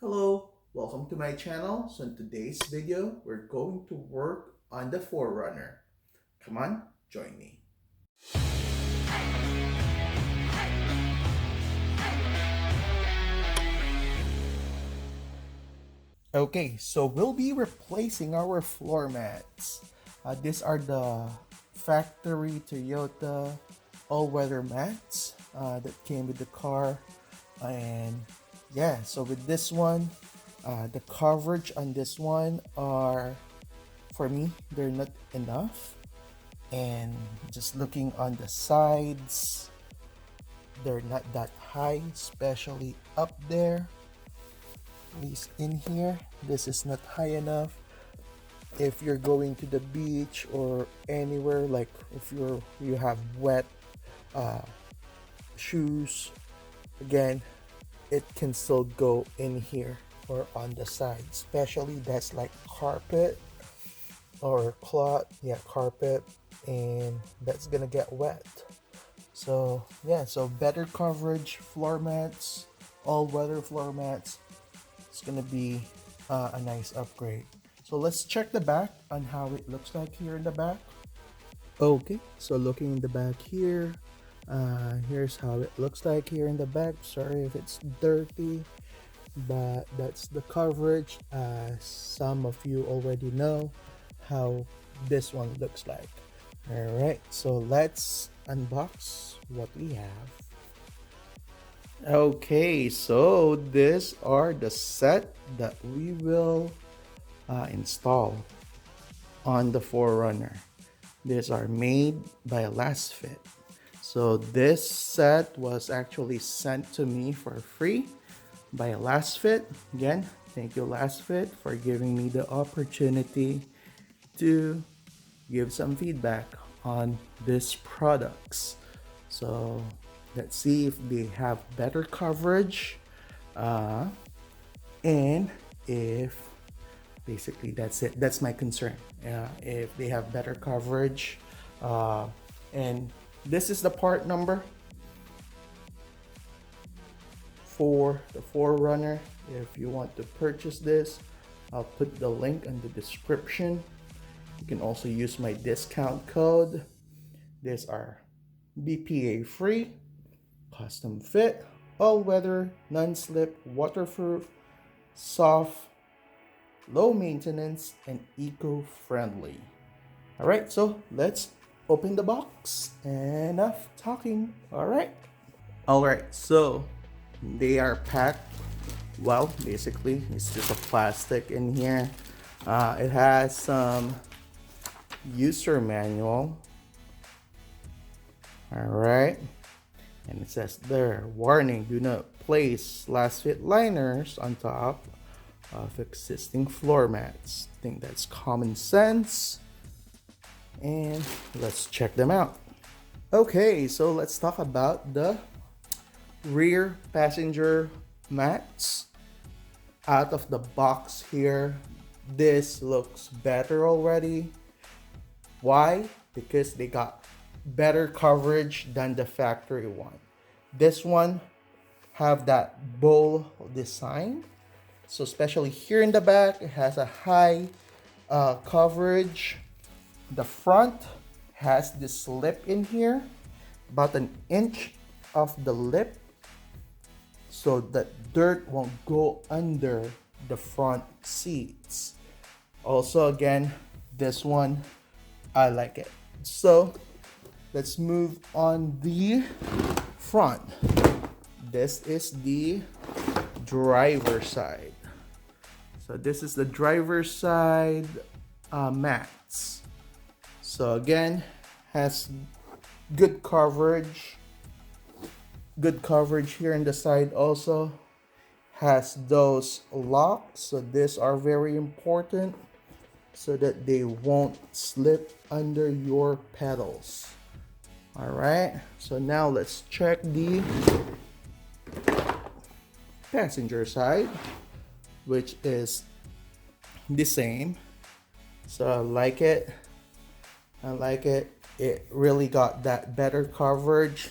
Hello, welcome to my channel. So in today's video, we're going to work on the 4Runner. Come on, join me. Okay, so we'll be replacing our floor mats. These are the factory Toyota all-weather mats that came with the car. And yeah, so with this one, the coverage on this one are, for me, they're not enough. And just looking on the sides, they're not that high, especially up there. At least in here, this is not high enough. If you're going to the beach or anywhere, like if you have wet shoes, again, it can still go in here or on the side, especially that's like carpet or cloth, yeah, carpet, and that's gonna get wet. So yeah, so better coverage floor mats, all weather floor mats, it's gonna be a nice upgrade. So let's check the back on how it looks like here in the back. Okay, so looking in the back here, here's how it looks like here in the back. Sorry if it's dirty, but that's the coverage. Some of you already know how this one looks like. All right, so let's unbox what we have. Okay, so these are the set that we will install on the 4Runner. These are made by Lasfit. So this set was actually sent to me for free by Lasfit. Again, thank you Lasfit for giving me the opportunity to give some feedback on these products. So let's see if they have better coverage and if basically that's it. That's my concern. If they have better coverage, and this is the part number for the 4Runner. If you want to purchase this, I'll put the link in the description. You can also use my discount code. These are BPA free, custom fit, all weather, non-slip, waterproof, soft, low maintenance, and eco-friendly. All right, so let's open the box. Enough talking. All right, so they are packed well. Basically, it's just a plastic in here. It has some user manual. All right, and it says there, warning, do not place Lasfit liners on top of existing floor mats. I think that's common sense. And let's check them out. Okay, so let's talk about the rear passenger mats. Out of the box here, this looks better already. Why? Because they got better coverage than the factory one. This one have that bowl design, so especially here in the back, it has a high coverage. The front has this lip in here, about an inch of the lip, so that dirt won't go under the front seats. Also, again, this one, I like it. So let's move on the front. This is the driver's side. So this is the driver's side mats. So again, has good coverage. Good coverage here in the side also. Has those locks, so these are very important so that they won't slip under your pedals. All right, so now let's check the passenger side, which is the same. So I like it. It really got that better coverage,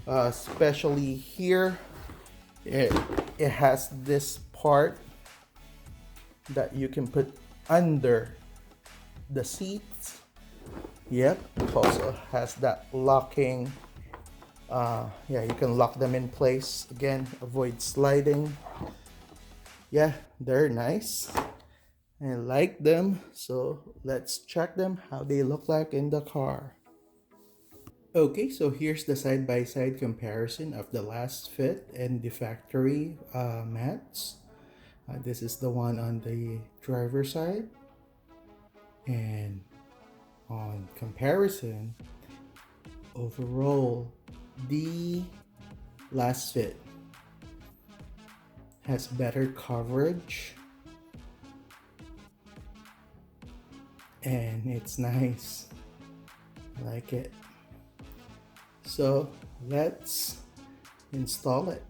especially here. It has this part that you can put under the seats. Yep, it also has that locking. Yeah, you can lock them in place. Again, avoid sliding. Yeah, they're nice. I like them. So let's check them, how they look like in the car. Okay, so here's the side-by-side comparison of the Lasfit and the factory mats. This is the one on the driver's side, and on comparison, overall, the Lasfit has better coverage and it's nice. I like it. So let's install it.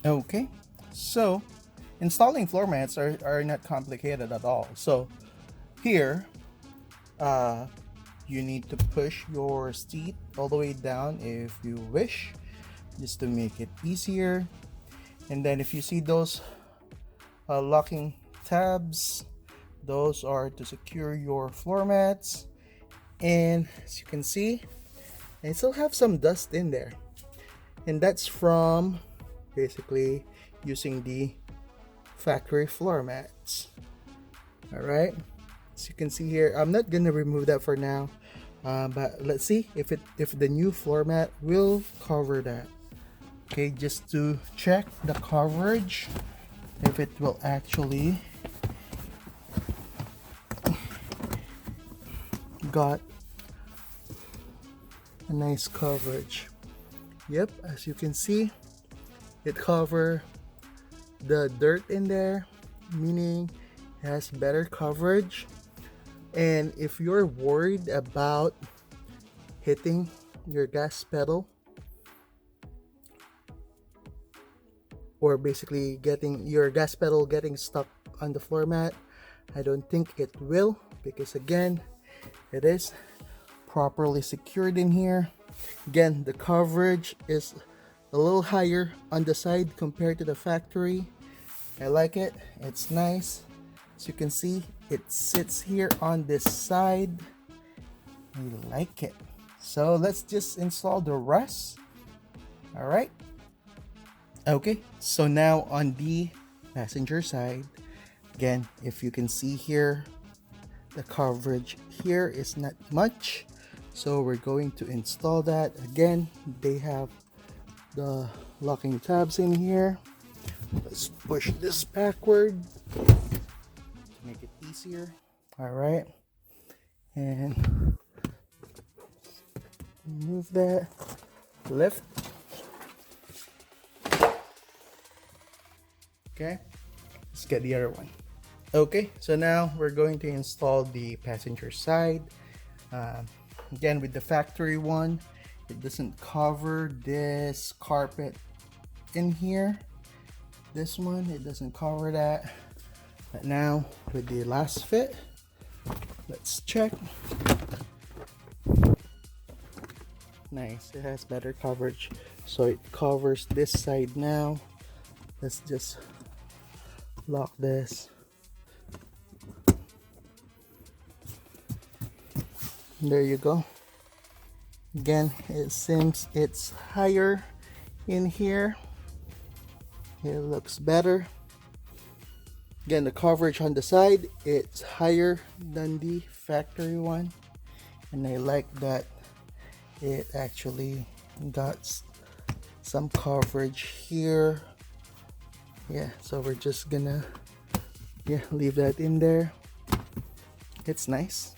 Okay, so installing floor mats are not complicated at all. So here, you need to push your seat all the way down if you wish, just to make it easier. And then if you see those locking tabs, those are to secure your floor mats. And as you can see, I still have some dust in there, and that's from basically using the factory floor mats. All right, as you can see here, I'm not gonna remove that for now, but let's see if the new floor mat will cover that. Okay, just to check the coverage, if it will actually got a nice coverage. Yep, as you can see, it cover the dirt in there, meaning it has better coverage. And if you're worried about hitting your gas pedal, or basically getting your gas pedal getting stuck on the floor mat, I don't think it will, because again, it is properly secured in here. Again, the coverage is a little higher on the side compared to the factory. I like it, it's nice. As you can see, it sits here on this side. I like it. So let's just install the rest. All right. Okay, so now on the passenger side, again, if you can see here, the coverage here is not much, so we're going to install that. Again, they have the locking tabs in here. Let's push this backward to make it easier. All right, and move that, lift. Okay, let's get the other one. Okay, so now we're going to install the passenger side. Again, with the factory one, it doesn't cover this carpet in here. This one, it doesn't cover that. But now with the Lasfit, let's check. Nice, it has better coverage. So it covers this side now. Let's just lock this. There you go. Again, it seems it's higher in here. It looks better. Again, the coverage on the side, it's higher than the factory one, and I like that it actually got some coverage here. Yeah, so we're just gonna leave that in there. It's nice.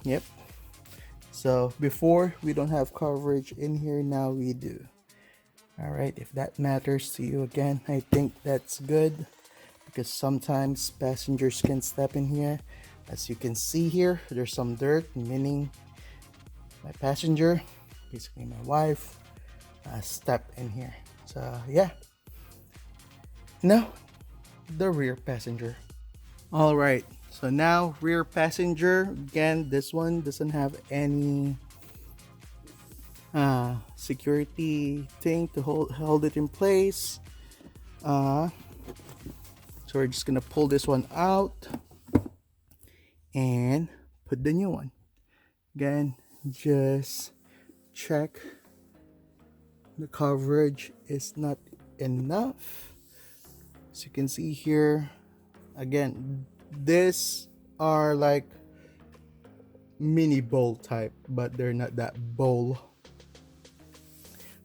Yep. So before we don't have coverage in here, now we do. All right, if that matters to you, again, I think that's good, because sometimes passengers can step in here. As you can see here, there's some dirt, meaning my passenger, basically my wife, stepped in here. So yeah. Now the rear passenger. All right, so now rear passenger. Again, this one doesn't have any security thing to hold it in place. So we're just gonna pull this one out and put the new one. Again, just check the coverage is not enough. As you can see here, again, this are like mini bowl type, but they're not that bowl.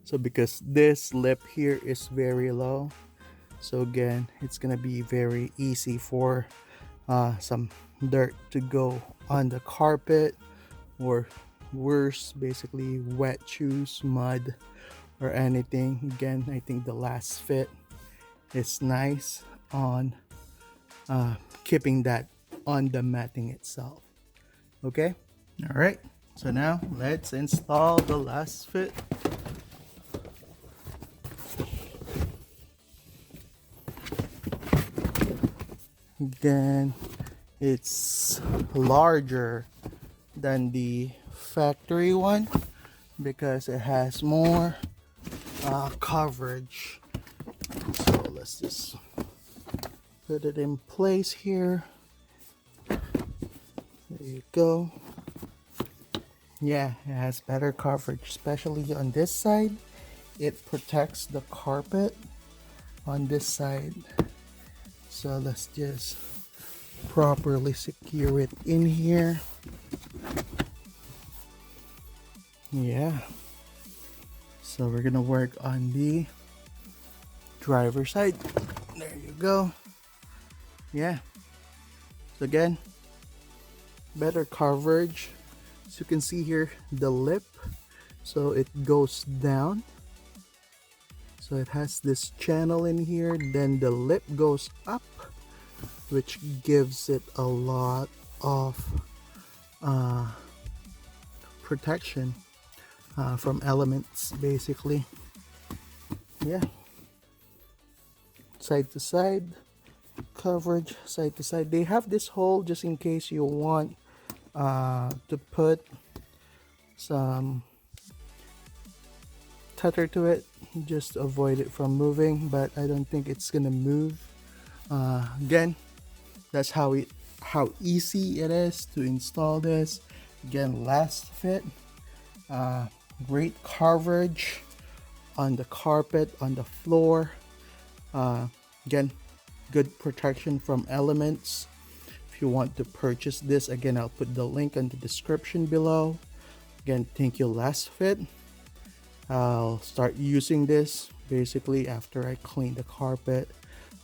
So because this lip here is very low, so again, it's gonna be very easy for some dirt to go on the carpet, or worse, basically wet shoes, mud, or anything. Again, I think the Lasfit is nice on keeping that on the matting itself. Okay, all right, so now let's install the Lasfit. Again, it's larger than the factory one because it has more coverage. So let's just put it in place here. There you go. Yeah, it has better coverage, especially on this side. It protects the carpet on this side. So let's just properly secure it in here. Yeah. So we're gonna work on the driver's side. There you go. Yeah. So again, better coverage. As you can see here, the lip, so it goes down. So it has this channel in here, then the lip goes up, which gives it a lot of protection from elements, basically. Yeah. Side to side coverage, side to side. They have this hole just in case you want to put some tether to it, just to avoid it from moving, but I don't think it's gonna move. Again, that's how easy it is to install this. Again, Lasfit, great coverage on the carpet, on the floor. Again, good protection from elements. If you want to purchase this, again, I'll put the link in the description below. Again, thank you, Lasfit. I'll start using this basically after I clean the carpet.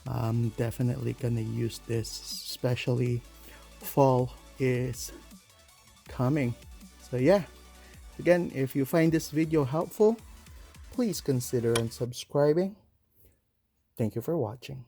I'm definitely gonna use this, especially fall is coming. So yeah, again, if you find this video helpful, please consider unsubscribing. Thank you for watching.